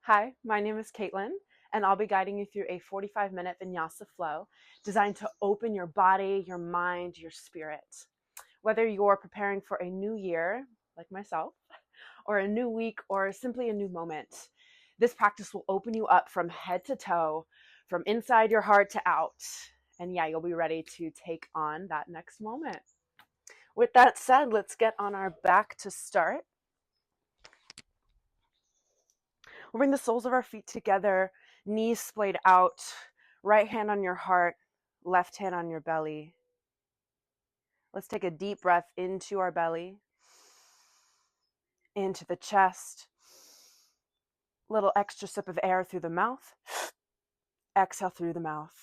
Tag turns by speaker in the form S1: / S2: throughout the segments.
S1: Hi, my name is Caitlin, and I'll be guiding you through a 45-minute Vinyasa flow designed to open your body, your mind, your spirit. Whether you're preparing for a new year, like myself, or a new week, or simply a new moment, this practice will open you up from head to toe, from inside your heart to out. And yeah, you'll be ready to take on that next moment. With that said, let's get on our back to start. We'll bring the soles of our feet together, knees splayed out, right hand on your heart, left hand on your belly. Let's take a deep breath into our belly, into the chest. Little extra sip of air through the mouth. Exhale through the mouth.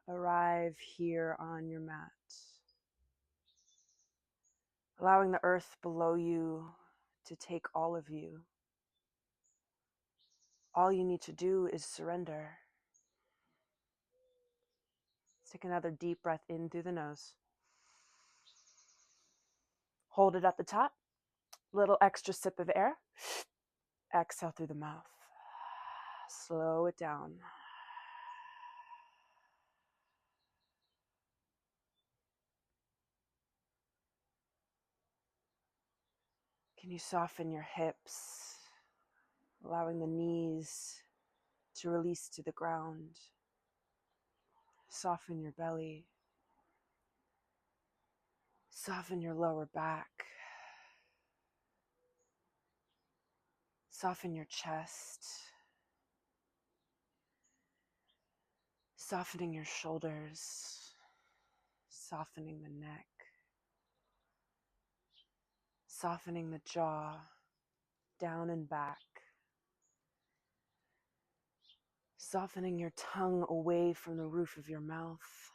S1: Arrive here on your mat. Allowing the earth below you to take all of you. All you need to do is surrender. Let's take another deep breath in through the nose. Hold it at the top. Little extra sip of air. Exhale through the mouth. Slow it down. Can you soften your hips, allowing the knees to release to the ground? Soften your belly. Soften your lower back. Soften your chest. Softening your shoulders. Softening the neck. Softening the jaw, down and back. Softening your tongue away from the roof of your mouth.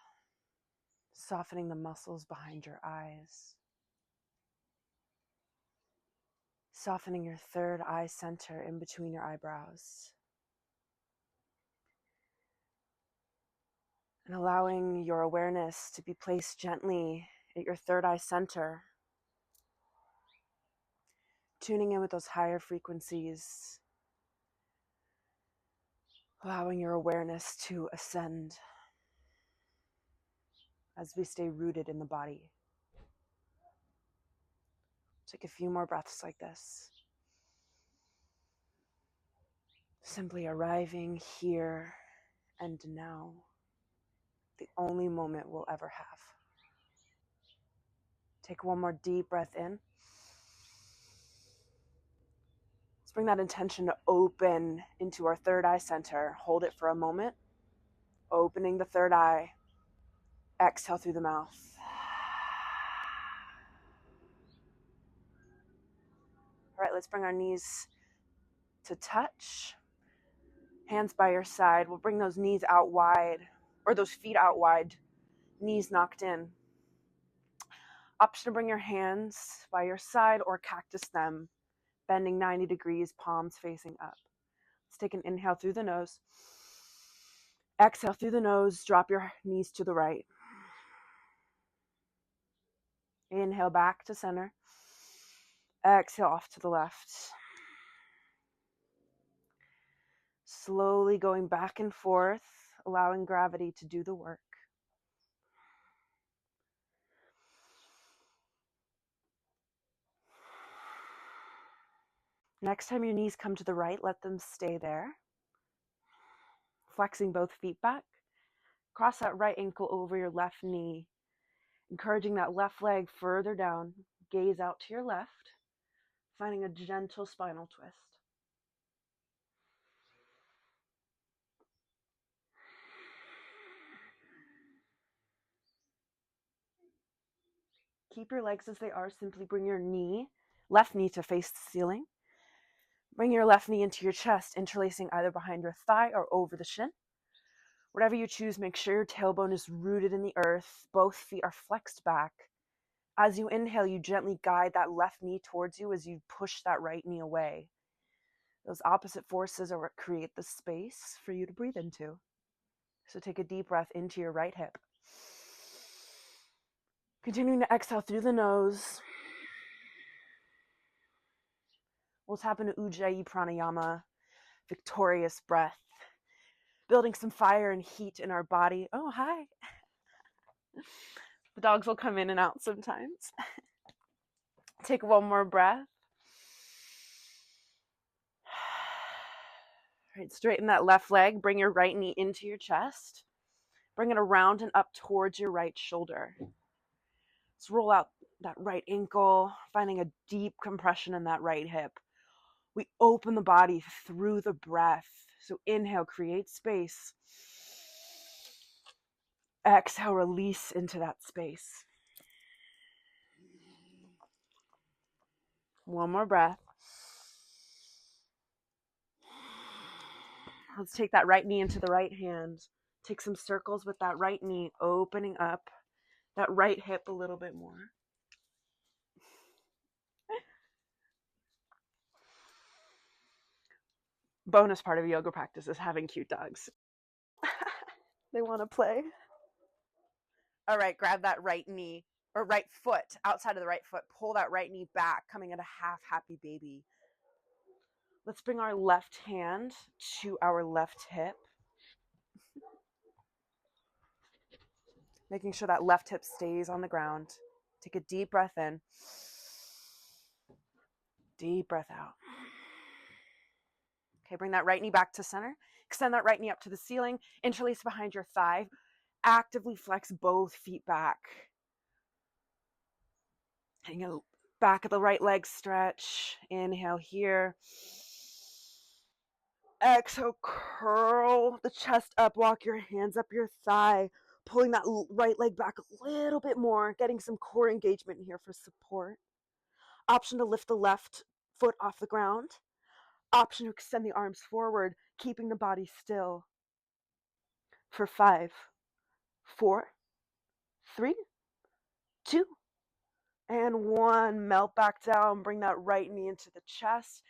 S1: Softening the muscles behind your eyes. Softening your third eye center in between your eyebrows. And allowing your awareness to be placed gently at your third eye center. Tuning in with those higher frequencies. Allowing your awareness to ascend as we stay rooted in the body. Take a few more breaths like this. Simply arriving here and now, the only moment we'll ever have. Take one more deep breath in. Let's bring that intention to open into our third eye center. Hold it for a moment. Opening the third eye. Exhale through the mouth. All right, let's bring our knees to touch. Hands by your side. We'll bring those knees out wide, or those feet out wide. Knees knocked in. Option to bring your hands by your side or cactus them, bending 90 degrees, palms facing up. Let's take an inhale through the nose. Exhale through the nose, drop your knees to the right. Inhale back to center. Exhale off to the left. Slowly going back and forth, allowing gravity to do the work. Next time your knees come to the right, let them stay there. Flexing both feet back. Cross that right ankle over your left knee, encouraging that left leg further down. Gaze out to your left, finding a gentle spinal twist. Keep your legs as they are. Simply bring your left knee to face the ceiling. Bring your left knee into your chest, interlacing either behind your thigh or over the shin. Whatever you choose, make sure your tailbone is rooted in the earth. Both feet are flexed back. As you inhale, you gently guide that left knee towards you as you push that right knee away. Those opposite forces are what create the space for you to breathe into. So take a deep breath into your right hip. Continuing to exhale through the nose. We'll tap into Ujjayi Pranayama, victorious breath, building some fire and heat in our body. Oh, hi. The dogs will come in and out sometimes. Take one more breath. All right, straighten that left leg. Bring your right knee into your chest. Bring it around and up towards your right shoulder. Let's roll out that right ankle, finding a deep compression in that right hip. We open the body through the breath. So inhale, create space. Exhale, release into that space. One more breath. Let's take that right knee into the right hand. Take some circles with that right knee, opening up that right hip a little bit more. Bonus part of yoga practice is having cute dogs. They want to play. All right, grab that right knee or right foot outside of the right foot. Pull that right knee back, coming at a half happy baby. Let's bring our left hand to our left hip. Making sure that left hip stays on the ground. Take a deep breath in. Deep breath out. Okay, bring that right knee back to center. Extend that right knee up to the ceiling. Interlace behind your thigh. Actively flex both feet back. Hang a back of the right leg stretch. Inhale here. Exhale, curl the chest up. Walk your hands up your thigh. Pulling that right leg back a little bit more. Getting some core engagement here for support. Option to lift the left foot off the ground. Option to extend the arms forward, keeping the body still. For 5, 4, 3, 2, and 1. Melt back down. Bring that right knee into the chest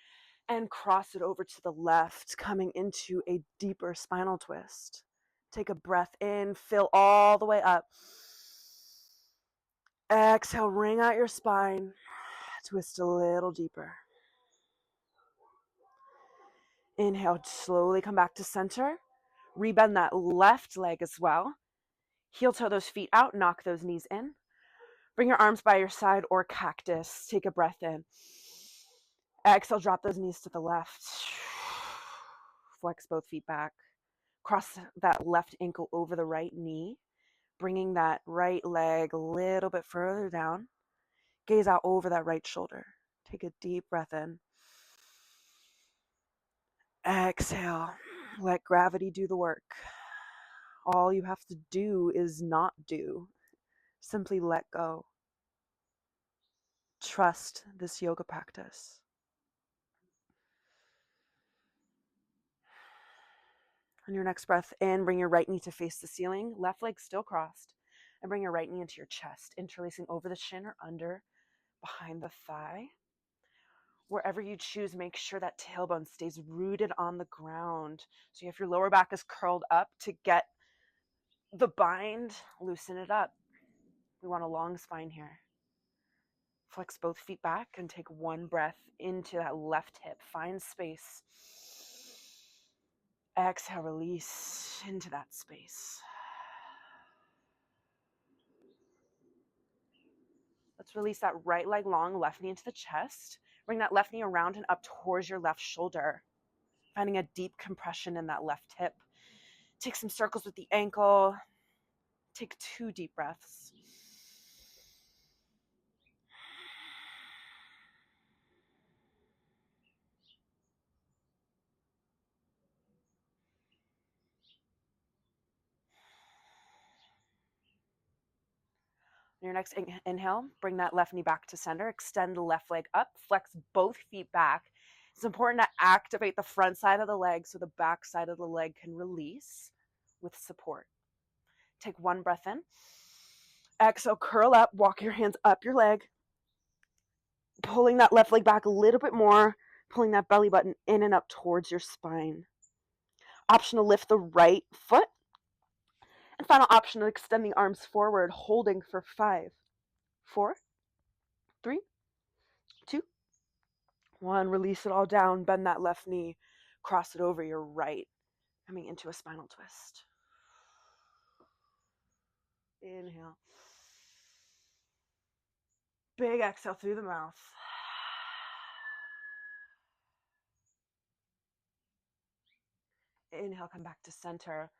S1: and cross it over to the left, coming into a deeper spinal twist. Take a breath in, fill all the way up. Exhale, wring out your spine. Twist a little deeper. Inhale, slowly come back to center. Rebend that left leg as well. Heel toe those feet out, knock those knees in. Bring your arms by your side or cactus. Take a breath in. Exhale, drop those knees to the left. Flex both feet back. Cross that left ankle over the right knee. Bringing that right leg a little bit further down. Gaze out over that right shoulder. Take a deep breath in. Exhale. Let gravity do the work. All you have to do is not do. Simply let go. Trust this yoga practice. On your next breath in, bring your right knee to face the ceiling, left leg still crossed, and bring your right knee into your chest, interlacing over the shin or under, behind the thigh. Wherever you choose, make sure that tailbone stays rooted on the ground. So if your lower back is curled up to get the bind, loosen it up. We want a long spine here. Flex both feet back and take one breath into that left hip. Find space. Exhale, release into that space. Let's release that right leg long, left knee into the chest. Bring that left knee around and up towards your left shoulder. Finding a deep compression in that left hip. Take some circles with the ankle. Take 2 deep breaths. On your next inhale, bring that left knee back to center. Extend the left leg up. Flex both feet back. It's important to activate the front side of the leg so the back side of the leg can release with support. Take one breath in. Exhale, curl up. Walk your hands up your leg. Pulling that left leg back a little bit more. Pulling that belly button in and up towards your spine. Option to lift the right foot. And final option to extend the arms forward, holding for 5, 4, 3, 2, One, release it all down, bend that left knee, cross it over your right, coming into a spinal twist. Inhale. Big exhale through the mouth. Inhale, come back to center.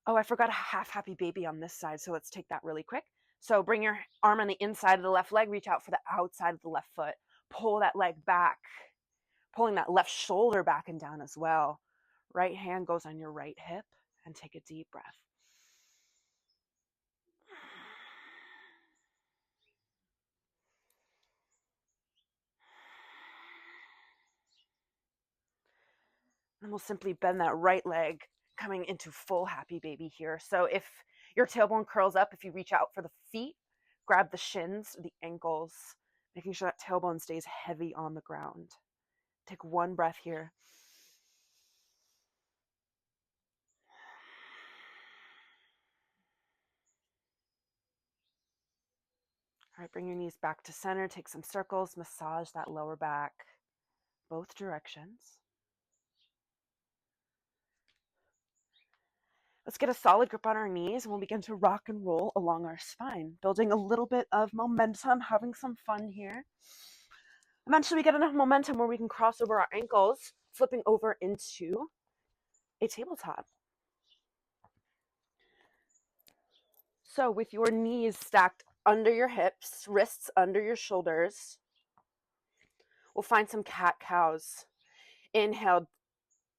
S1: Oh, I forgot a half happy baby on this side, so let's take that really quick. So bring your arm on the inside of the left leg, reach out for the outside of the left foot. Pull that leg back, pulling that left shoulder back and down as well. Right hand goes on your right hip, and take a deep breath. And we'll simply bend that right leg, coming into full happy baby here. So if your tailbone curls up, if you reach out for the feet, grab the shins, the ankles, making sure that tailbone stays heavy on the ground. Take one breath here. All right, bring your knees back to center. Take some circles, massage that lower back, both directions. Let's get a solid grip on our knees and we'll begin to rock and roll along our spine, building a little bit of momentum, having some fun here. Eventually we get enough momentum where we can cross over our ankles, flipping over into a tabletop. So with your knees stacked under your hips, wrists under your shoulders, we'll find some cat-cows. Inhale,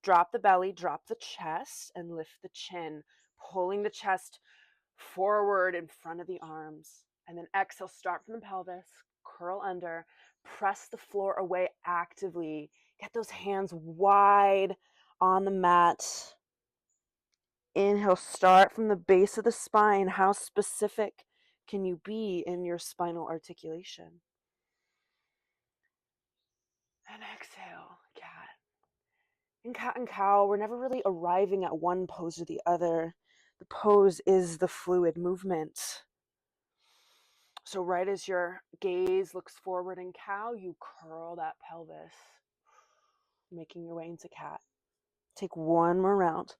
S1: drop the belly, drop the chest, and lift the chin, pulling the chest forward in front of the arms. And then exhale, start from the pelvis, curl under, press the floor away actively. Get those hands wide on the mat. Inhale, start from the base of the spine. How specific can you be in your spinal articulation? And exhale, cat. In cat and cow, we're never really arriving at one pose or the other. The pose is the fluid movement. So right as your gaze looks forward in cow, you curl that pelvis, making your way into cat. Take one more round.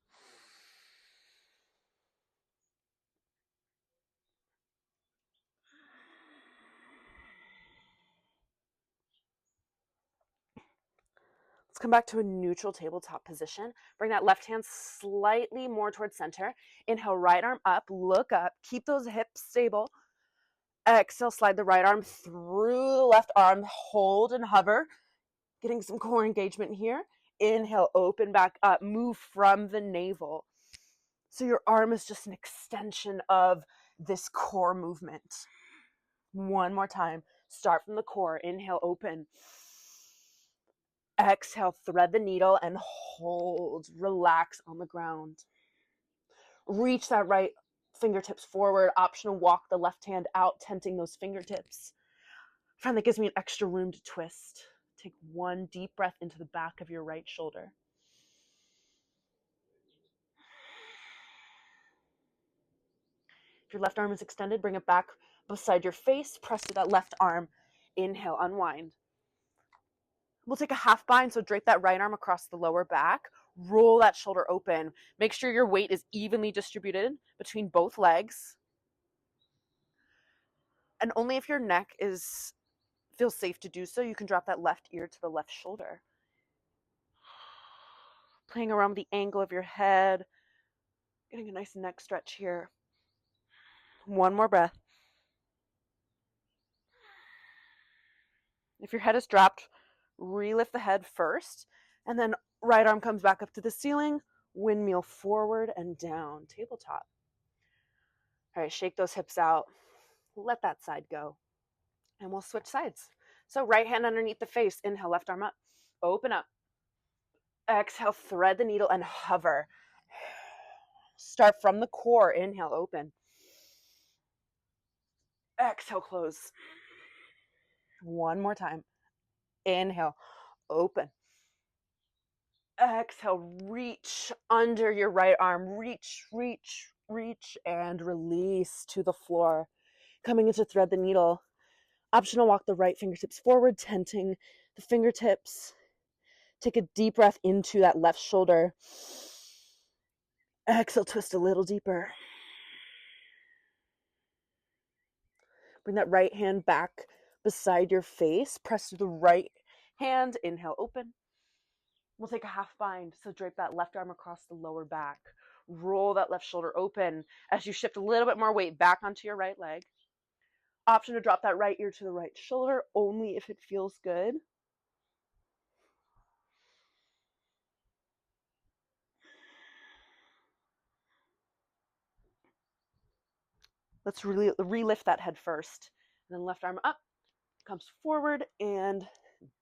S1: Let's come back to a neutral tabletop position. Bring that left hand slightly more towards center. Inhale, right arm up, look up, keep those hips stable. Exhale, slide the right arm through the left arm, hold and hover, getting some core engagement here. Inhale, open back up, move from the navel. So your arm is just an extension of this core movement. One more time. Start from the core. Inhale, open. Exhale, thread the needle and hold. Relax on the ground. Reach that right fingertips forward. Optional, walk the left hand out, tenting those fingertips. I find that gives me an extra room to twist. Take one deep breath into the back of your right shoulder. If your left arm is extended, bring it back beside your face. Press to that left arm. Inhale, unwind. We'll take a half bind, so drape that right arm across the lower back. Roll that shoulder open. Make sure your weight is evenly distributed between both legs. And only if your neck feels safe to do so, you can drop that left ear to the left shoulder. Playing around with the angle of your head. Getting a nice neck stretch here. One more breath. If your head is dropped, relift the head first, and then right arm comes back up to the ceiling, windmill forward and down, tabletop. All right, shake those hips out. Let that side go. And we'll switch sides. So right hand underneath the face. Inhale, left arm up. Open up. Exhale, thread the needle and hover. Start from the core. Inhale, open. Exhale, close. One more time. Inhale, open. Exhale, reach under your right arm. Reach, reach, reach, and release to the floor. Coming into thread the needle. Optional, walk the right fingertips forward, tenting the fingertips. Take a deep breath into that left shoulder. Exhale, twist a little deeper. Bring that right hand back beside your face. Press to the right hand. Inhale, open. We'll take a half bind. So drape that left arm across the lower back. Roll that left shoulder open as you shift a little bit more weight back onto your right leg. Option to drop that right ear to the right shoulder, only if it feels good. Let's really relift that head first. And then left arm up, comes forward and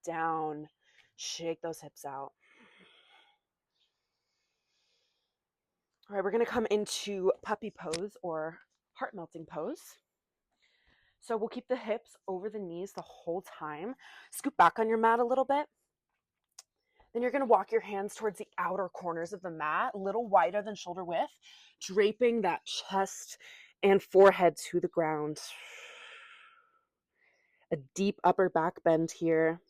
S1: down. Shake those hips out. All right, we're going to come into puppy pose or heart melting pose. So we'll keep the hips over the knees the whole time. Scoop back on your mat a little bit. Then you're going to walk your hands towards the outer corners of the mat, a little wider than shoulder width, draping that chest and forehead to the ground. A deep upper back bend here.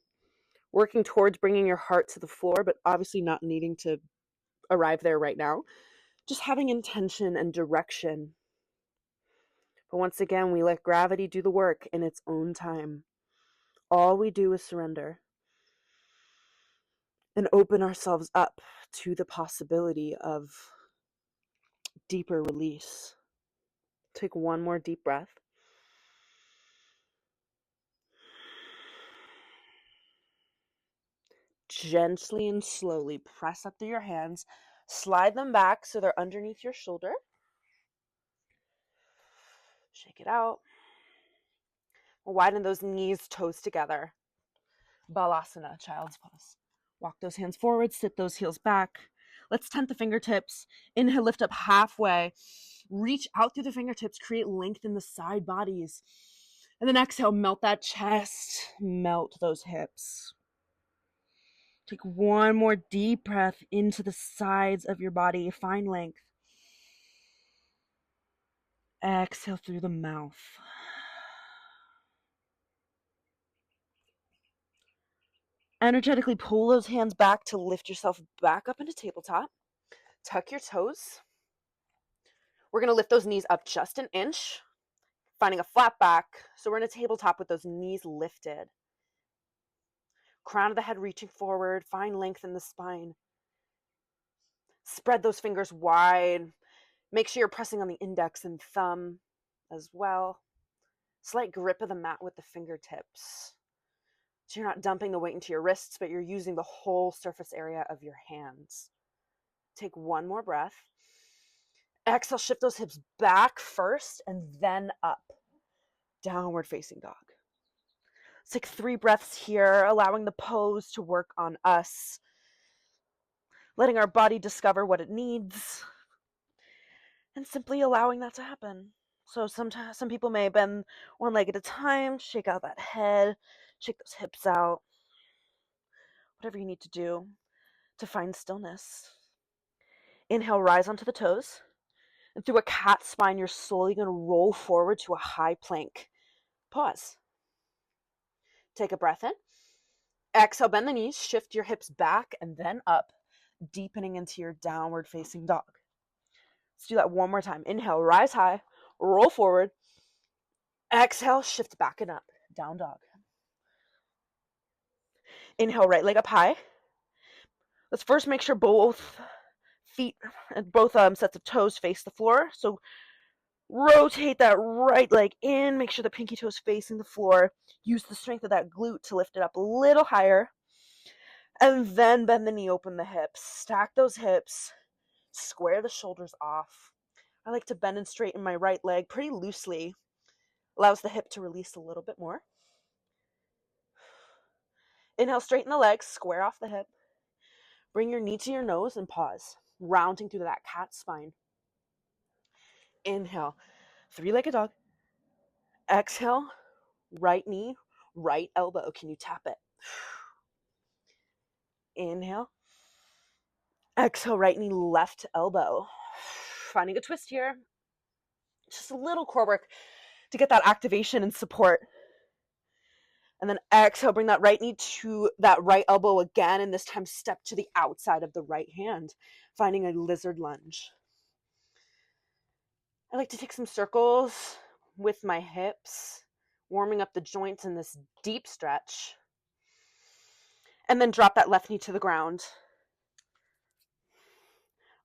S1: Working towards bringing your heart to the floor, but obviously not needing to arrive there right now. Just having intention and direction. But once again, we let gravity do the work in its own time. All we do is surrender and open ourselves up to the possibility of deeper release. Take one more deep breath. Gently and slowly press up through your hands. Slide them back so they're underneath your shoulder. Shake it out. Widen those knees, toes together. Balasana, child's pose. Walk those hands forward, sit those heels back. Let's tent the fingertips. Inhale, lift up halfway. Reach out through the fingertips, create length in the side bodies. And then exhale, melt that chest, melt those hips. Take one more deep breath into the sides of your body. Find length. Exhale through the mouth. Energetically pull those hands back to lift yourself back up into tabletop. Tuck your toes. We're going to lift those knees up just an inch, finding a flat back. So we're in a tabletop with those knees lifted. Crown of the head reaching forward. Find length in the spine. Spread those fingers wide. Make sure you're pressing on the index and thumb as well. Slight grip of the mat with the fingertips. So you're not dumping the weight into your wrists, but you're using the whole surface area of your hands. Take one more breath. Exhale, shift those hips back first and then up. Downward facing dog. Let's take 3 breaths here, allowing the pose to work on us. Letting our body discover what it needs. And simply allowing that to happen. So some people may bend one leg at a time, shake out that head, shake those hips out. Whatever you need to do to find stillness. Inhale, rise onto the toes. And through a cat spine, you're slowly going to roll forward to a high plank. Pause. Take a breath in. Exhale, bend the knees, shift your hips back and then up, deepening into your downward facing dog. Let's do that one more time. Inhale, rise high, roll forward. Exhale, shift back and up, down dog. Inhale, right leg up high. Let's first make sure both feet and both sets of toes face the floor. So rotate that right leg in. Make sure the pinky toe is facing the floor. Use the strength of that glute to lift it up a little higher. And then bend the knee, open the hips. Stack those hips. Square the shoulders off. I like to bend and straighten my right leg pretty loosely. Allows the hip to release a little bit more. Inhale, straighten the legs, square off the hip. Bring your knee to your nose and pause, rounding through that cat spine. Inhale, 3-legged dog. Exhale, right knee, right elbow. Can you tap it? Inhale. Exhale, right knee, left elbow. Finding a twist here. Just a little core work to get that activation and support. And then exhale, bring that right knee to that right elbow again, and this time step to the outside of the right hand, finding a lizard lunge. I like to take some circles with my hips, warming up the joints in this deep stretch. And then drop that left knee to the ground.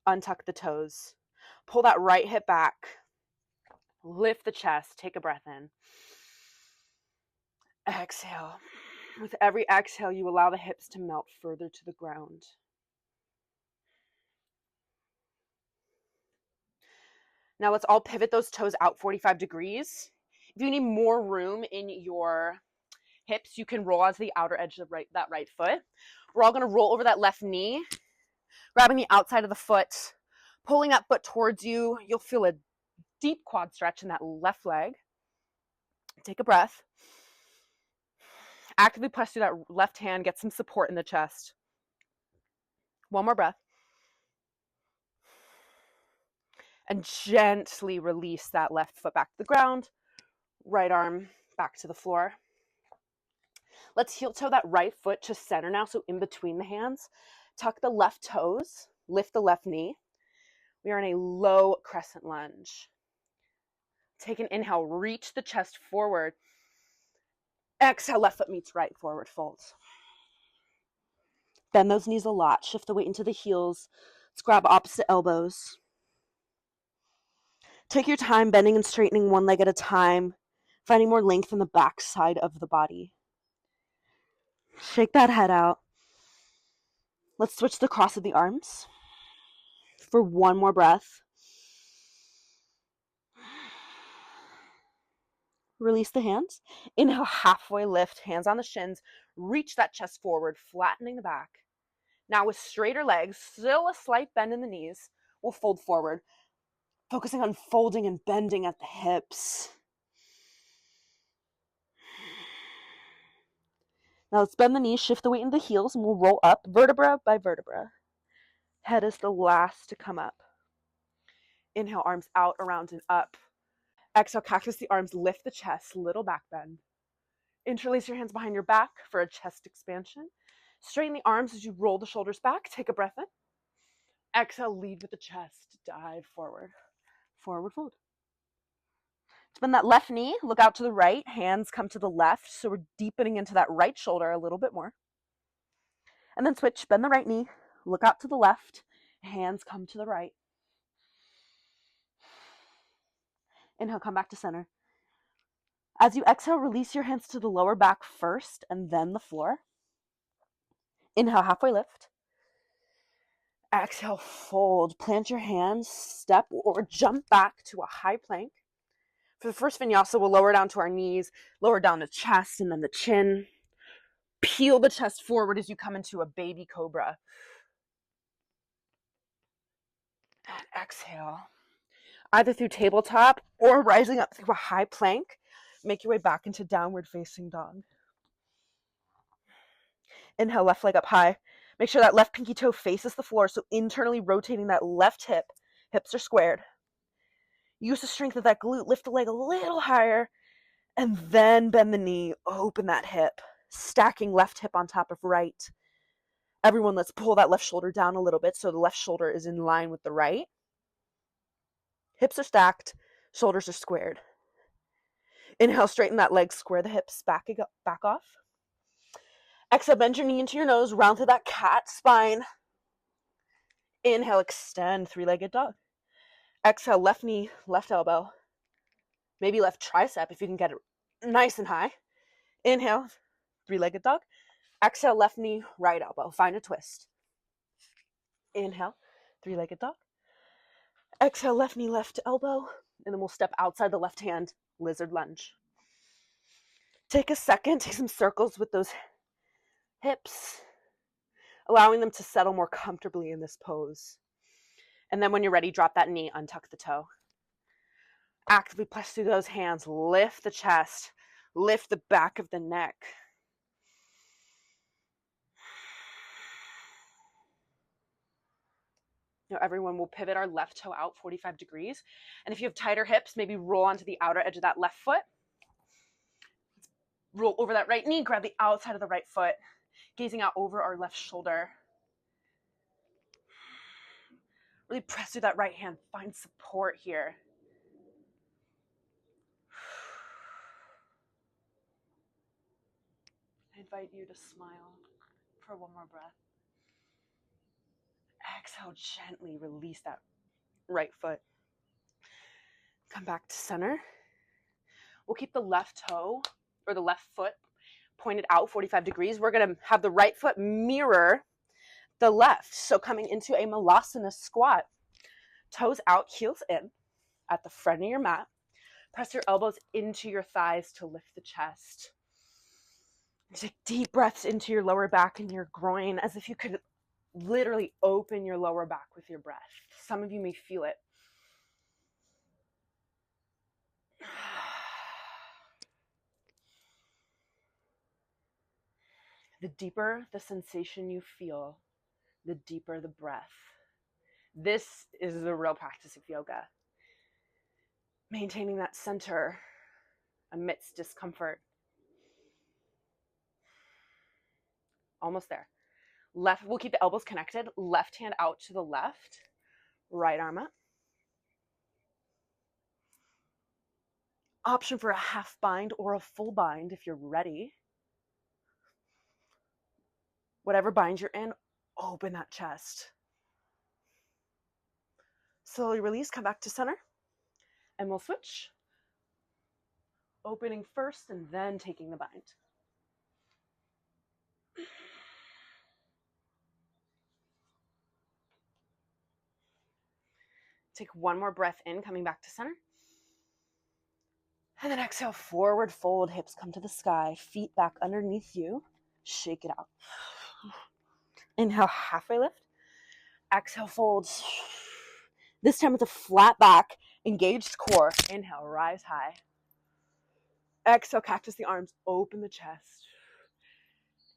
S1: Untuck the toes. Pull that right hip back. Lift the chest. Take a breath in. Exhale. With every exhale, you allow the hips to melt further to the ground. Now let's all pivot those toes out 45 degrees. If you need more room in your hips, you can roll onto the outer edge of that right foot. We're all going to roll over that left knee, grabbing the outside of the foot, pulling that foot towards you. You'll feel a deep quad stretch in that left leg. Take a breath. Actively press through that left hand, get some support in the chest. One more breath. And gently release that left foot back to the ground, right arm back to the floor. Let's heel toe that right foot to center now, so in between the hands. Tuck the left toes, lift the left knee. We are in a low crescent lunge. Take an inhale, reach the chest forward. Exhale, left foot meets right, forward fold. Bend those knees a lot. Shift the weight into the heels. Let's grab opposite elbows. Take your time bending and straightening one leg at a time, finding more length in the back side of the body. Shake that head out. Let's switch the cross of the arms for one more breath. Release the hands. Inhale, halfway lift, hands on the shins. Reach that chest forward, flattening the back. Now with straighter legs, still a slight bend in the knees, we'll fold forward, focusing on folding and bending at the hips. Now let's bend the knees, shift the weight into the heels, and we'll roll up vertebra by vertebra. Head is the last to come up. Inhale, arms out, around, and up. Exhale, cactus the arms, lift the chest, little back bend. Interlace your hands behind your back for a chest expansion. Straighten the arms as you roll the shoulders back. Take a breath in. Exhale, lead with the chest. Dive forward. Forward fold. Bend that left knee. Look out to the right. Hands come to the left. So we're deepening into that right shoulder a little bit more. And then switch. Bend the right knee. Look out to the left. Hands come to the right. Inhale, come back to center. As you exhale, release your hands to the lower back first and then the floor. Inhale, halfway lift. Exhale, fold. Plant your hands, step or jump back to a high plank. For the first vinyasa, we'll lower down to our knees, lower down the chest and then the chin. Peel the chest forward as you come into a baby cobra. And exhale. Either through tabletop or rising up through a high plank, make your way back into downward facing dog. Inhale, left leg up high. Make sure that left pinky toe faces the floor, so internally rotating that left hip. Hips are squared. Use the strength of that glute, lift the leg a little higher, and then bend the knee, open that hip, stacking left hip on top of right. Everyone, let's pull that left shoulder down a little bit so the left shoulder is in line with the right. Hips are stacked, shoulders are squared. Inhale, straighten that leg, square the hips, back off. Exhale, bend your knee into your nose, round through that cat spine. Inhale, extend, three-legged dog. Exhale, left knee, left elbow. Maybe left tricep if you can get it nice and high. Inhale, three-legged dog. Exhale, left knee, right elbow. Find a twist. Inhale, three-legged dog. Exhale, left knee, left elbow. And then we'll step outside the left hand, lizard lunge. Take a second, take some circles with those hips, allowing them to settle more comfortably in this pose. And then when you're ready, drop that knee, untuck the toe. Actively press through those hands, lift the chest, lift the back of the neck. Now everyone will pivot our left toe out 45 degrees. And if you have tighter hips, maybe roll onto the outer edge of that left foot. Roll over that right knee, grab the outside of the right foot, gazing out over our left shoulder. Really press through that right hand, find support here. I invite you to smile for one more breath. Exhale, gently release that right foot. Come back to center. We'll keep the left toe or the left foot pointed out 45 degrees. We're going to have the right foot mirror the left. So coming into a Malasana squat, toes out, heels in at the front of your mat. Press your elbows into your thighs to lift the chest. Take deep breaths into your lower back and your groin as if you could literally open your lower back with your breath. Some of you may feel it. The deeper the sensation you feel, the deeper the breath. This is the real practice of yoga. Maintaining that center amidst discomfort. Almost there. Left, we'll keep the elbows connected. Left hand out to the left. Right arm up. Option for a half bind or a full bind if you're ready. Whatever bind you're in, open that chest. Slowly release, come back to center, and we'll switch. Opening first and then taking the bind. Take one more breath in, coming back to center. And then exhale, forward fold, hips come to the sky, feet back underneath you. Shake it out. Inhale, halfway lift. Exhale, fold. This time with a flat back, engaged core. Inhale, rise high. Exhale, cactus the arms, open the chest.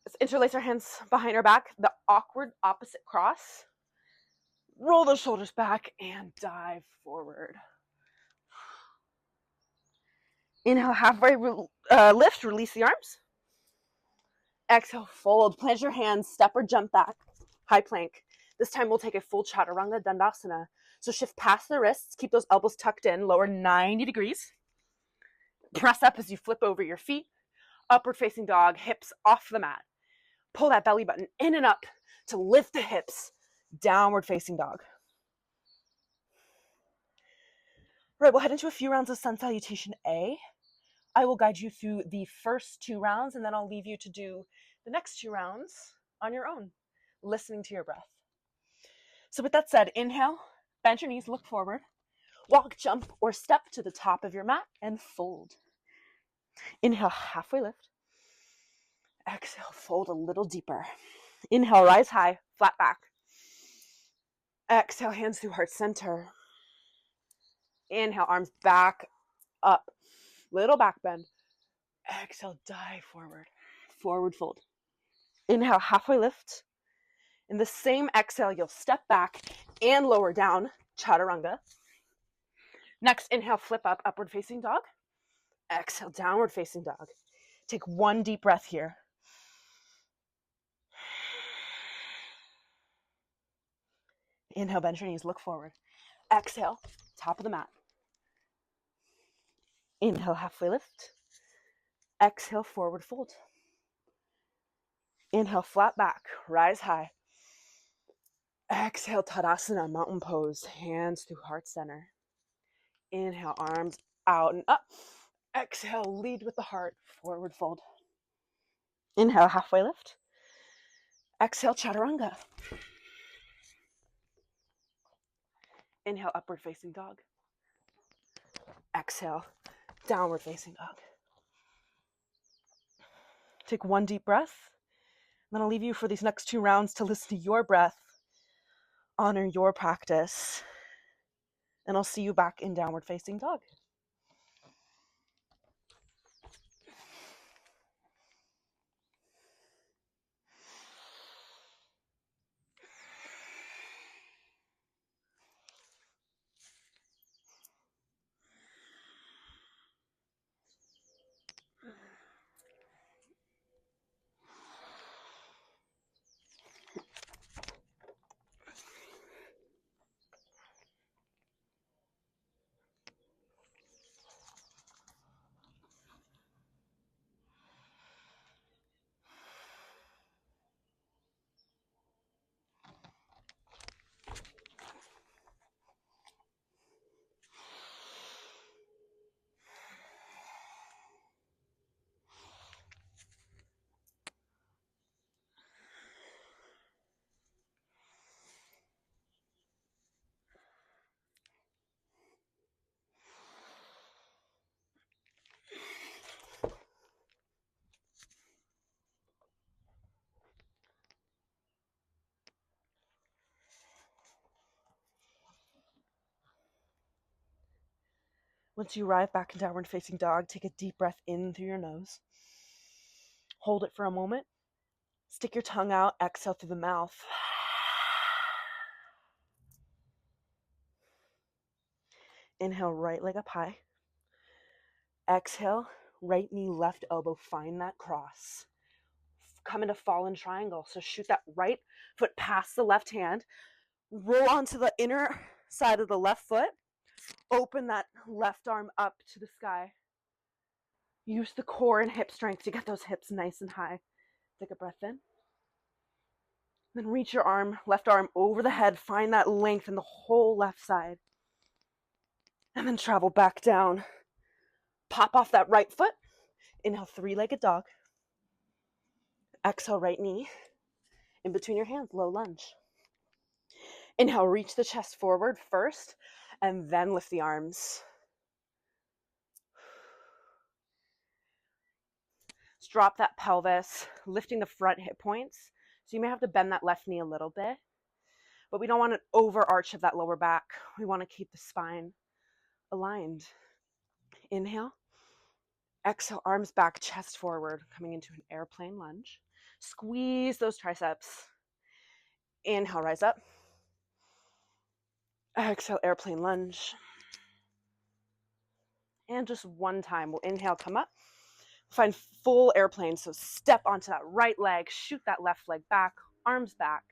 S1: Let's interlace our hands behind our back, the awkward opposite cross. Roll the shoulders back and dive forward. Inhale, halfway lift, release the arms. Exhale, fold, plant your hands, step or jump back, high plank. This time we'll take a full chaturanga dandasana. So shift past the wrists, keep those elbows tucked in, lower 90 degrees. Press up as you flip over your feet. Upward facing dog, hips off the mat. Pull that belly button in and up to lift the hips. Downward facing dog. Right, we'll head into a few rounds of Sun Salutation A. I will guide you through the first 2 rounds, and then I'll leave you to do the next 2 rounds on your own, listening to your breath. So with that said, inhale, bend your knees, look forward, walk, jump, or step to the top of your mat and fold. Inhale, halfway lift. Exhale, fold a little deeper. Inhale, rise high, flat back. Exhale, hands through heart center. Inhale, arms back, up. Little back bend. Exhale, dive forward. Forward fold. Inhale, halfway lift. In the same exhale, you'll step back and lower down, chaturanga. Next, inhale, flip up, upward facing dog. Exhale, downward facing dog. Take one deep breath here. Inhale, bend your knees, look forward. Exhale, top of the mat. Inhale, halfway lift. Exhale, forward fold. Inhale, flat back, rise high. Exhale, Tadasana, mountain pose, hands through heart center. Inhale, arms out and up. Exhale, lead with the heart, forward fold. Inhale, halfway lift. Exhale, chaturanga. Inhale, upward facing dog. Exhale, downward facing dog. Take one deep breath. Then I'll leave you for these next 2 rounds to listen to your breath, honor your practice, and I'll see you back in downward facing dog. Once you arrive back in downward facing dog, take a deep breath in through your nose. Hold it for a moment. Stick your tongue out, exhale through the mouth. Inhale, right leg up high. Exhale, right knee, left elbow, find that cross. Come into fallen triangle. So shoot that right foot past the left hand. Roll onto the inner side of the left foot. Open that left arm up to the sky. Use the core and hip strength to get those hips nice and high. Take a breath in. Then reach your arm, left arm over the head. Find that length in the whole left side. And then travel back down. Pop off that right foot. Inhale, three-legged dog. Exhale, right knee. In between your hands, low lunge. Inhale, reach the chest forward first, and then lift the arms. Just drop that pelvis, lifting the front hip points. So you may have to bend that left knee a little bit, but we don't want an overarch of that lower back. We want to keep the spine aligned. Inhale. Exhale, arms back, chest forward, coming into an airplane lunge. Squeeze those triceps. Inhale, rise up. Exhale, airplane lunge. And just one time, we'll inhale, come up. Find full airplane, so step onto that right leg, shoot that left leg back, arms back.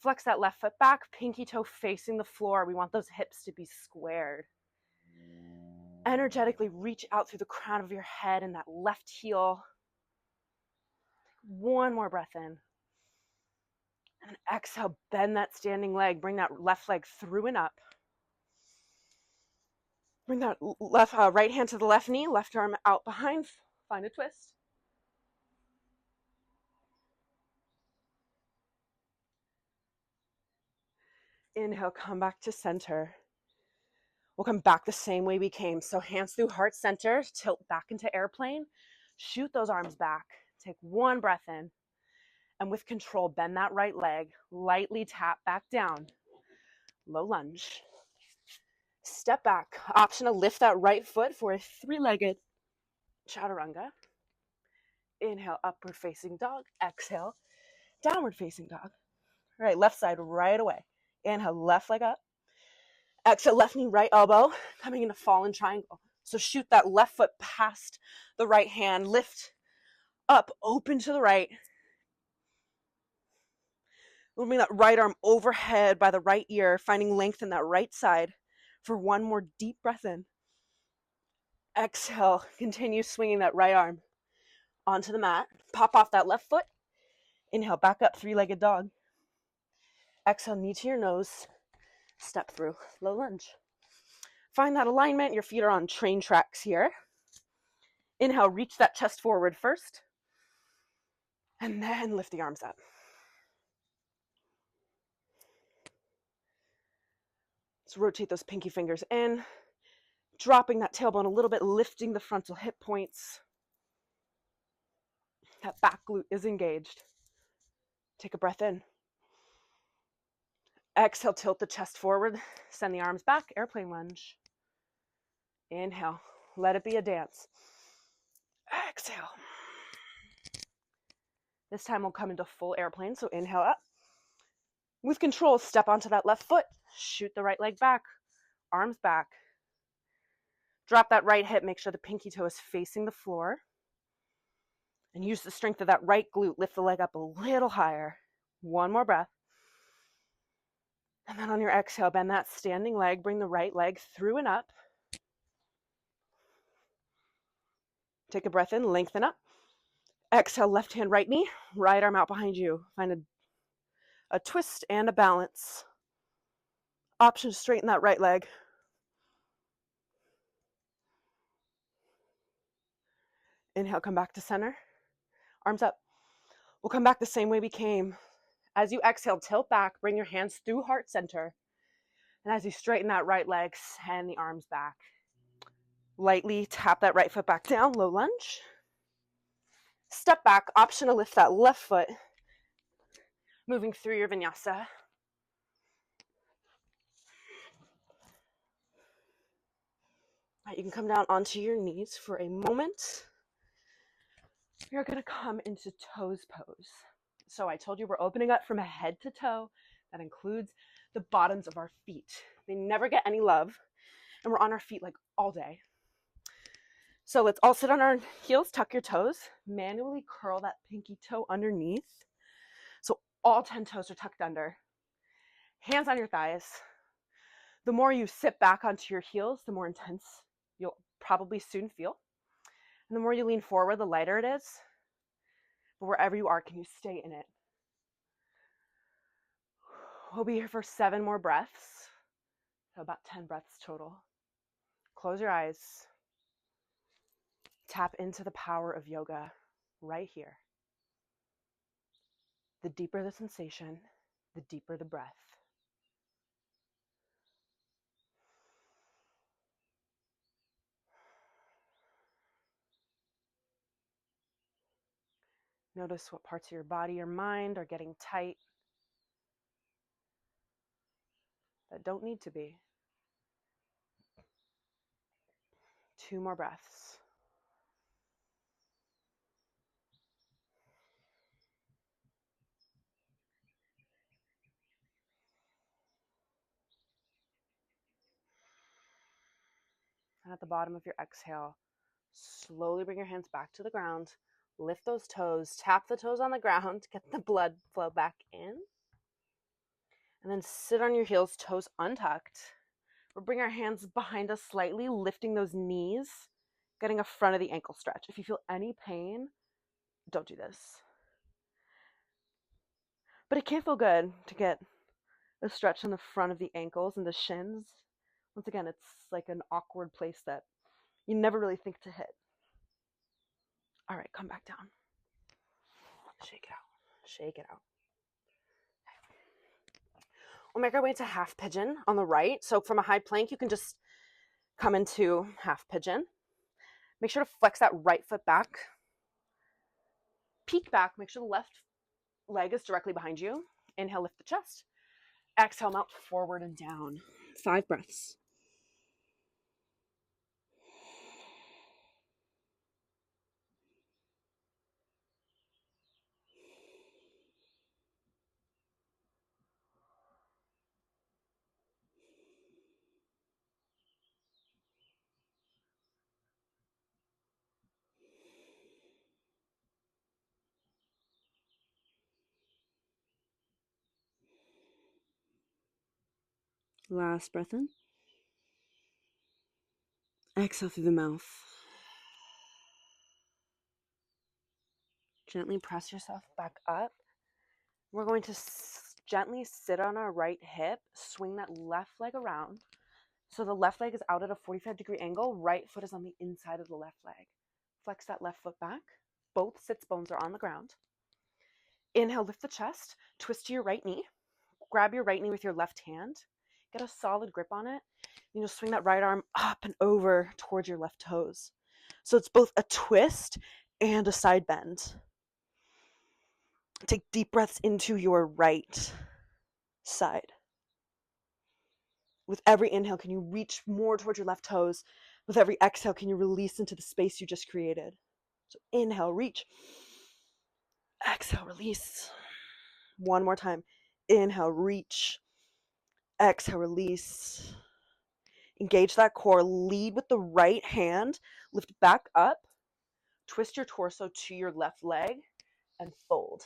S1: Flex that left foot back, pinky toe facing the floor. We want those hips to be squared. Energetically reach out through the crown of your head and that left heel. One more breath in. And exhale, bend that standing leg. Bring that left leg through and up. Bring that right hand to the left knee, left arm out behind. Find a twist. Inhale, come back to center. We'll come back the same way we came. So hands through heart center, tilt back into airplane. Shoot those arms back. Take one breath in. And with control, bend that right leg. Lightly tap back down. Low lunge. Step back. Option to lift that right foot for a three-legged chaturanga. Inhale, upward facing dog. Exhale, downward facing dog. All right, left side right away. Inhale, left leg up. Exhale, left knee, right elbow, coming into fallen triangle. So shoot that left foot past the right hand. Lift up, open to the right. Moving that right arm overhead by the right ear, finding length in that right side for one more deep breath in. Exhale, continue swinging that right arm onto the mat. Pop off that left foot. Inhale, back up, three-legged dog. Exhale, knee to your nose. Step through, low lunge. Find that alignment. Your feet are on train tracks here. Inhale, reach that chest forward first. And then lift the arms up. Let's rotate those pinky fingers in. Dropping that tailbone a little bit, lifting the frontal hip points. That back glute is engaged. Take a breath in. Exhale, tilt the chest forward. Send the arms back, airplane lunge. Inhale, let it be a dance. Exhale. This time we'll come into full airplane, so inhale up. With control, step onto that left foot. Shoot the right leg back, arms back. Drop that right hip, make sure the pinky toe is facing the floor. And use the strength of that right glute, lift the leg up a little higher. One more breath. And then on your exhale, bend that standing leg, bring the right leg through and up. Take a breath in, lengthen up. Exhale, left hand, right knee, right arm out behind you. Find a twist and a balance. Option to straighten that right leg. Inhale, come back to center. Arms up. We'll come back the same way we came. As you exhale, tilt back, bring your hands through heart center. And as you straighten that right leg, send the arms back. Lightly tap that right foot back down, low lunge. Step back, option to lift that left foot. Moving through your vinyasa. Right, you can come down onto your knees for a moment. You're going to come into toes pose. So I told you we're opening up from head to toe. That includes the bottoms of our feet. They never get any love, and we're on our feet like all day. So let's all sit on our heels, tuck your toes, manually curl that pinky toe underneath. So all 10 toes are tucked under. Hands on your thighs. The more you sit back onto your heels, the more intense you'll probably soon feel. And the more you lean forward, the lighter it is. But wherever you are, can you stay in it? We'll be here for 7 more breaths. So about 10 breaths total. Close your eyes. Tap into the power of yoga right here. The deeper the sensation, the deeper the breath. Notice what parts of your body or mind are getting tight that don't need to be. 2 more breaths. And at the bottom of your exhale, slowly bring your hands back to the ground. Lift those toes, tap the toes on the ground, get the blood flow back in. And then sit on your heels, toes untucked. We'll bring our hands behind us slightly, lifting those knees, getting a front of the ankle stretch. If you feel any pain, don't do this. But it can feel good to get a stretch in the front of the ankles and the shins. Once again, it's like an awkward place that you never really think to hit. All right, come back down. Shake it out. Shake it out. We'll make our way to half pigeon on the right. So from a high plank, you can just come into half pigeon. Make sure to flex that right foot back. Peek back. Make sure the left leg is directly behind you. Inhale, lift the chest. Exhale, melt forward and down. 5 breaths. Last breath in. Exhale through the mouth. Gently press yourself back up. We're going to gently sit on our right hip, swing that left leg around. So the left leg is out at a 45-degree angle, right foot is on the inside of the left leg. Flex that left foot back. Both sits bones are on the ground. Inhale, lift the chest, twist to your right knee. Grab your right knee with your left hand. Get a solid grip on it. And you'll swing that right arm up and over towards your left toes. So it's both a twist and a side bend. Take deep breaths into your right side. With every inhale, can you reach more towards your left toes? With every exhale, can you release into the space you just created? So inhale, reach. Exhale, release. One more time. Inhale, reach. Exhale, release. Engage that core. Lead with the right hand. Lift back up. Twist your torso to your left leg and fold.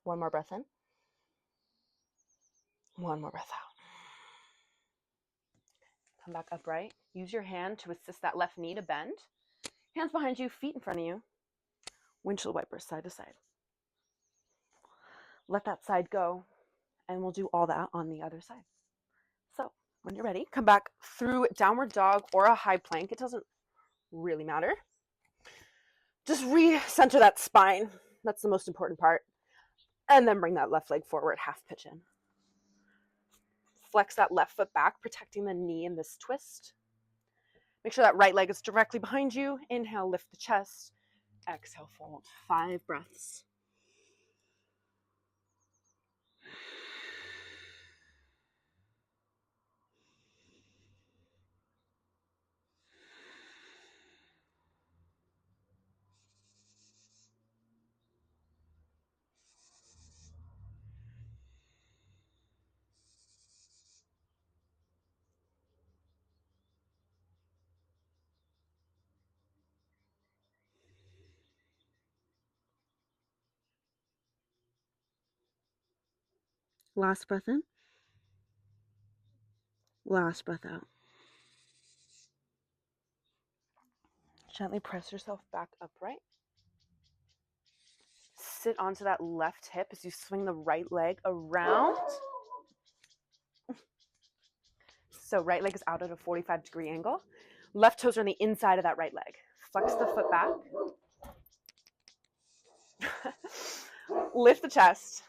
S1: One more breath in. One more breath out. Come back upright. Use your hand to assist that left knee to bend. Hands behind you, feet in front of you. Windshield wipers side to side. Let that side go, and we'll do all that on the other side. So when you're ready, come back through downward dog or a high plank. It doesn't really matter. Just recenter that spine. That's the most important part. And then bring that left leg forward, half pigeon. Flex that left foot back, protecting the knee in this twist. Make sure that right leg is directly behind you. Inhale, lift the chest. Exhale, fold. 5 breaths. Last breath in. Last breath out. Gently press yourself back upright. Sit onto that left hip as you swing the right leg around. So right leg is out at a 45-degree angle. Left toes are on the inside of that right leg. Flex the foot back. Lift the chest.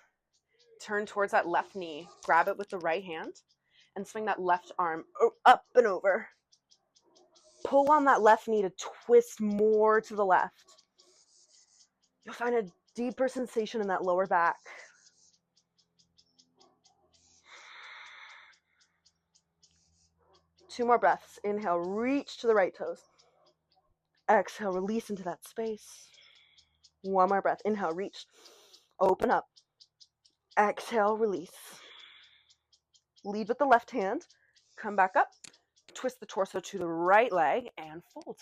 S1: Turn towards that left knee. Grab it with the right hand and swing that left arm up and over. Pull on that left knee to twist more to the left. You'll find a deeper sensation in that lower back. Two more breaths. Inhale, reach to the right toes. Exhale, release into that space. One more breath. Inhale, reach. Open up. Exhale, release. Lead with the left hand. Come back up. Twist the torso to the right leg and fold.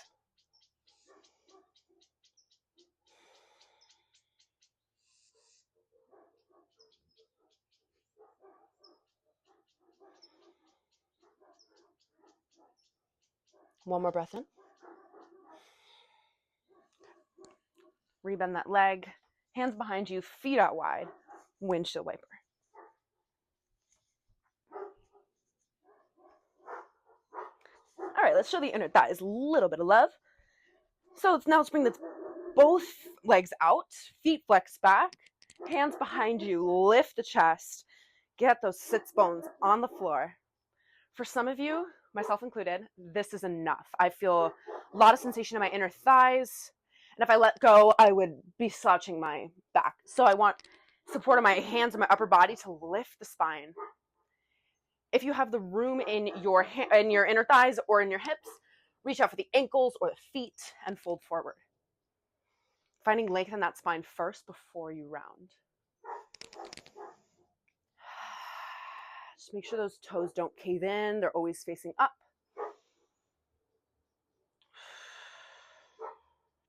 S1: One more breath in. Rebend that leg. Hands behind you, feet out wide. Windshield wiper. All right, let's show the inner thighs a little bit of love. So let's bring both legs out, feet flex back, hands behind you, lift the chest, get those sits bones on the floor. For some of you, myself included, this is enough. I feel a lot of sensation in my inner thighs, and if I let go, I would be slouching my back. So I want support of my hands and my upper body to lift the spine. If you have the room in your inner thighs or in your hips, reach out for the ankles or the feet and fold forward. Finding length in that spine first before you round. Just make sure those toes don't cave in. They're always facing up.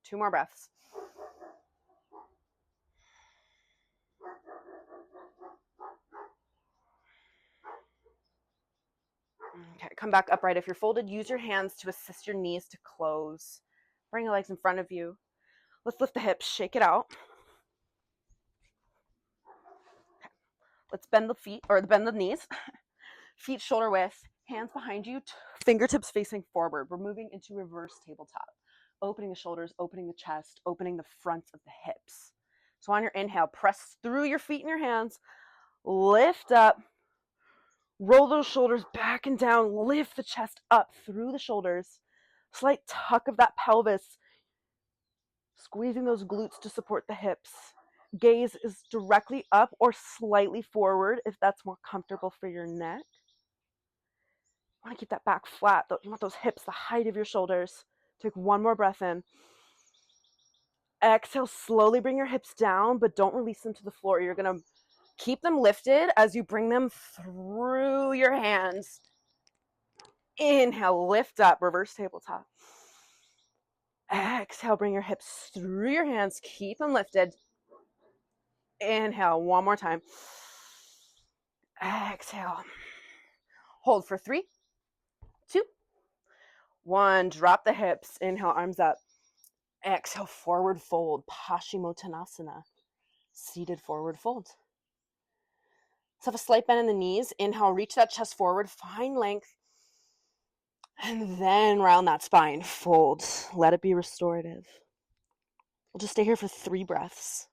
S1: 2 more breaths. Okay, come back upright. If you're folded, use your hands to assist your knees to close. Bring your legs in front of you. Let's lift the hips, shake it out. Okay. Let's bend the feet, or bend the knees. Feet shoulder width, hands behind you, fingertips facing forward. We're moving into reverse tabletop. Opening the shoulders, opening the chest, opening the fronts of the hips. So on your inhale, press through your feet and your hands. Lift up. Roll those shoulders back and down. Lift the chest up through the shoulders. Slight tuck of that pelvis. Squeezing those glutes to support the hips. Gaze is directly up or slightly forward if that's more comfortable for your neck. You want to keep that back flat. You want those hips the height of your shoulders. Take one more breath in. Exhale, slowly bring your hips down, but don't release them to the floor. You're going to keep them lifted as you bring them through your hands. Inhale, lift up, reverse tabletop. Exhale, bring your hips through your hands. Keep them lifted. Inhale, one more time. Exhale. Hold for 3, 2, 1. Drop the hips. Inhale, arms up. Exhale, forward fold. Paschimottanasana. Seated forward fold. Let's have a slight bend in the knees. Inhale, reach that chest forward. Find length. And then round that spine. Fold. Let it be restorative. We'll just stay here for 3 breaths.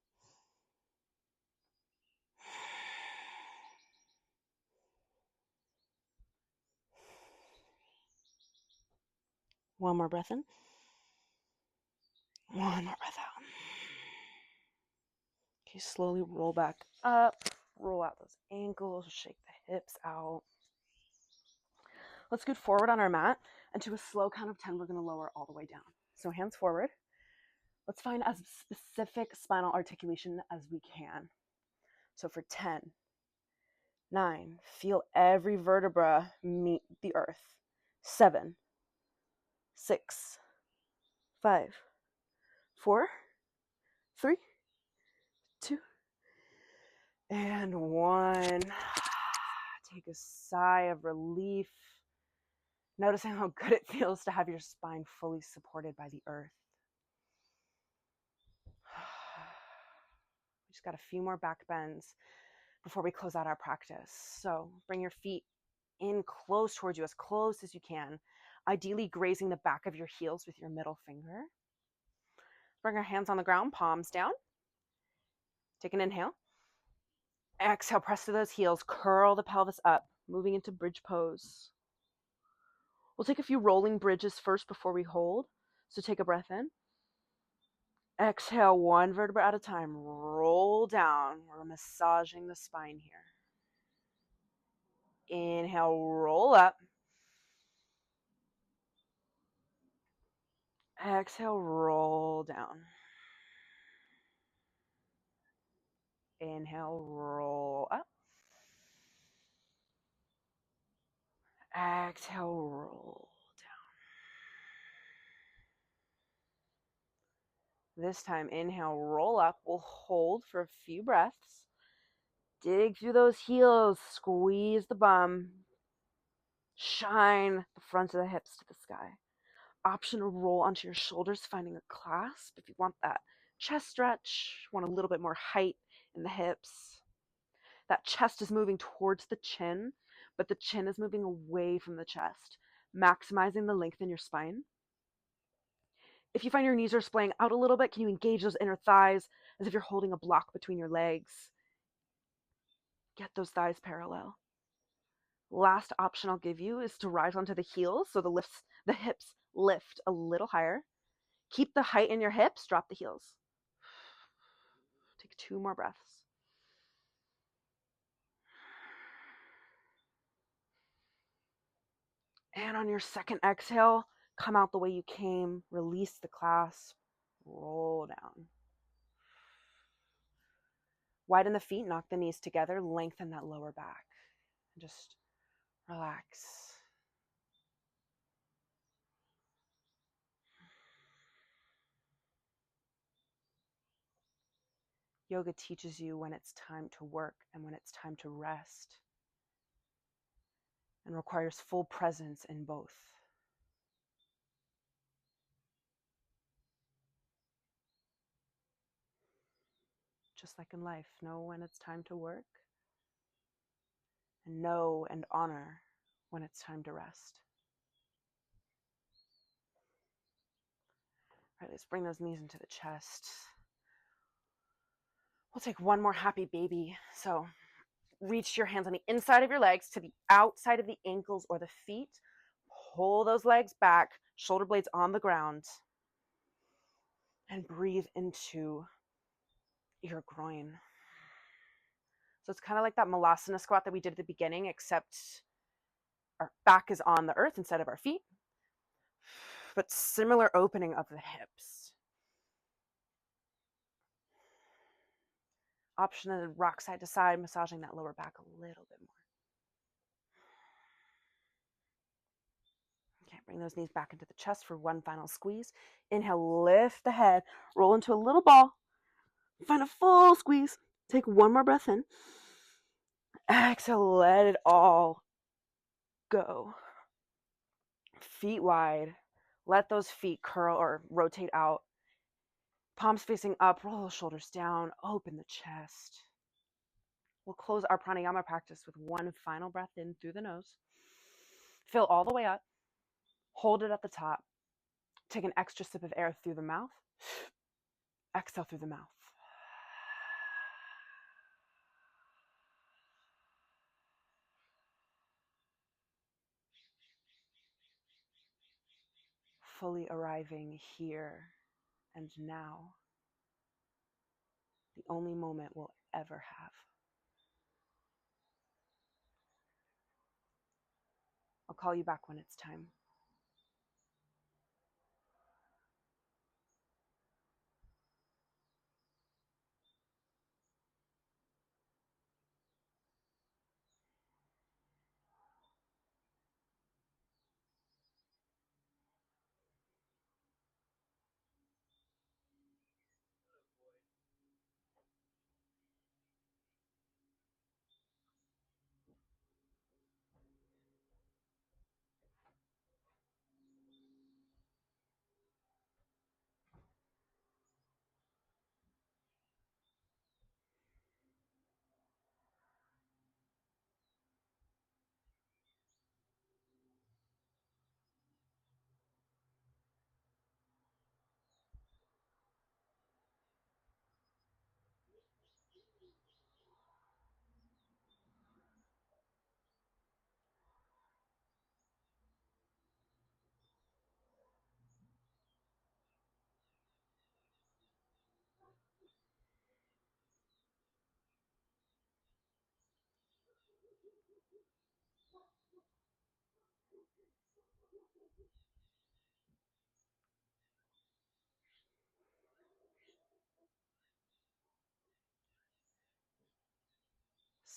S1: One more breath in. One more breath out. Okay, slowly roll back up. Roll out those ankles. Shake the hips out. Let's scoot forward on our mat. And to a slow count of 10, we're going to lower all the way down. So hands forward. Let's find as specific spinal articulation as we can. So for 10, 9, feel every vertebra meet the earth. 7, 6, 5, 4, 3, 2, and 1. Take a sigh of relief, noticing how good it feels to have your spine fully supported by the earth. We just got a few more back bends before we close out our practice. So bring your feet in close towards you, as close as you can, ideally grazing the back of your heels with your middle finger. Bring our hands on the ground, palms down. Take an inhale. Exhale, press to those heels, curl the pelvis up, moving into bridge pose. We'll take a few rolling bridges first before we hold. So take a breath in. Exhale, one vertebra at a time. Roll down. We're massaging the spine here. Inhale, roll up. Exhale, roll down. Inhale, roll up. Exhale, roll down. This time, inhale, roll up. We'll hold for a few breaths. Dig through those heels. Squeeze the bum. Shine the fronts of the hips to the sky. Option to roll onto your shoulders, finding a clasp if you want that chest stretch, want a little bit more height in the hips. That chest is moving towards the chin, but the chin is moving away from the chest, maximizing the length in your spine. If you find your knees are splaying out a little bit, can you engage those inner thighs as if you're holding a block between your legs? Get those thighs parallel. Last option I'll give you is to rise onto the heels, so the hips lift a little higher. Keep the height in your hips, drop the heels. Take 2 more breaths. And on your second exhale, come out the way you came, release the clasp, roll down. Widen the feet, knock the knees together, lengthen that lower back. And just relax. Yoga teaches you when it's time to work and when it's time to rest, and requires full presence in both. Just like in life, know when it's time to work, and know and honor when it's time to rest. All right, let's bring those knees into the chest. We'll take one more happy baby. So reach your hands on the inside of your legs to the outside of the ankles or the feet. Pull those legs back, shoulder blades on the ground, and breathe into your groin. So it's kind of like that Malasana squat that we did at the beginning, except our back is on the earth instead of our feet, but similar opening of the hips. Option to rock side to side, massaging that lower back a little bit more. Okay, bring those knees back into the chest for one final squeeze. Inhale, lift the head, roll into a little ball. Find a full squeeze. Take one more breath in. Exhale, let it all go. Feet wide. Let those feet curl or rotate out. Palms facing up, roll those shoulders down, open the chest. We'll close our pranayama practice with one final breath in through the nose. Fill all the way up. Hold it at the top. Take an extra sip of air through the mouth. Exhale through the mouth. fully arriving here and now, the only moment we'll ever have. I'll call you back when it's time.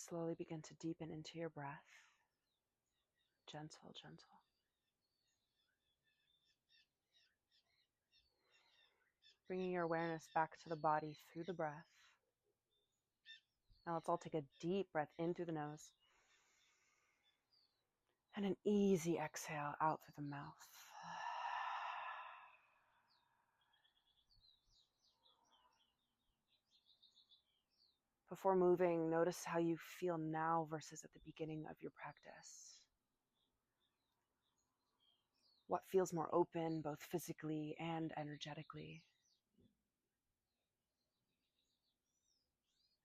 S1: Slowly begin to deepen into your breath. Gentle, gentle. Bringing your awareness back to the body through the breath. Now let's all take a deep breath in through the nose. And an easy exhale out through the mouth. Before moving, notice how you feel now versus at the beginning of your practice. What feels more open, both physically and energetically?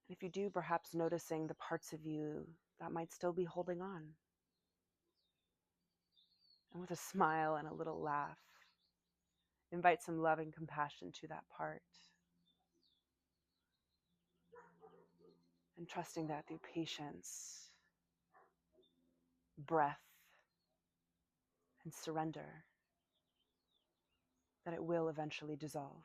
S1: And if you do, perhaps noticing the parts of you that might still be holding on. And with a smile and a little laugh, invite some love and compassion to that part. And trusting that through patience, breath, and surrender, that it will eventually dissolve.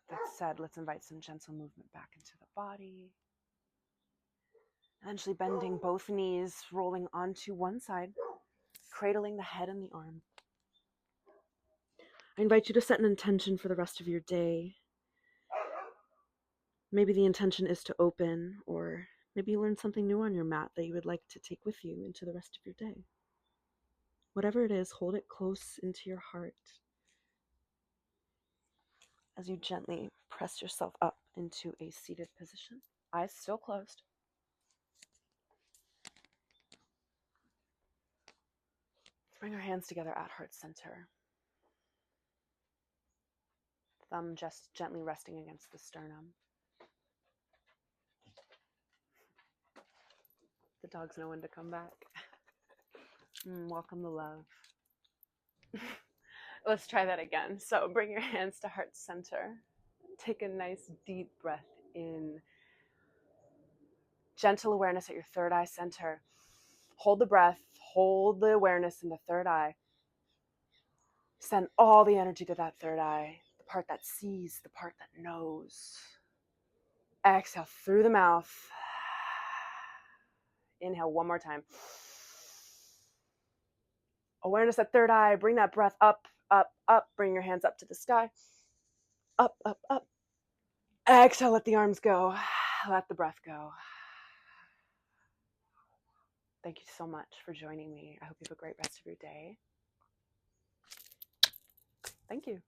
S1: That said, let's invite some gentle movement back into the body. Eventually bending both knees, rolling onto one side, cradling the head and the arm. I invite you to set an intention for the rest of your day. Maybe the intention is to open, or maybe you learn something new on your mat that you would like to take with you into the rest of your day. Whatever it is, hold it close into your heart as you gently press yourself up into a seated position. Eyes still closed. Let's bring our hands together at heart center. Thumb just gently resting against the sternum. The dogs know when to come back. Welcome the love. Let's try that again. So bring your hands to heart center. Take a nice deep breath in. Gentle awareness at your third eye center. Hold the breath. Hold the awareness in the third eye. Send all the energy to that third eye. The part that sees, the part that knows. Exhale through the mouth. Inhale one more time. Awareness at third eye. Bring that breath up, up, up. Bring your hands up to the sky. Up, up, up. Exhale, let the arms go. Let the breath go. Thank you so much for joining me. I hope you have a great rest of your day. Thank you.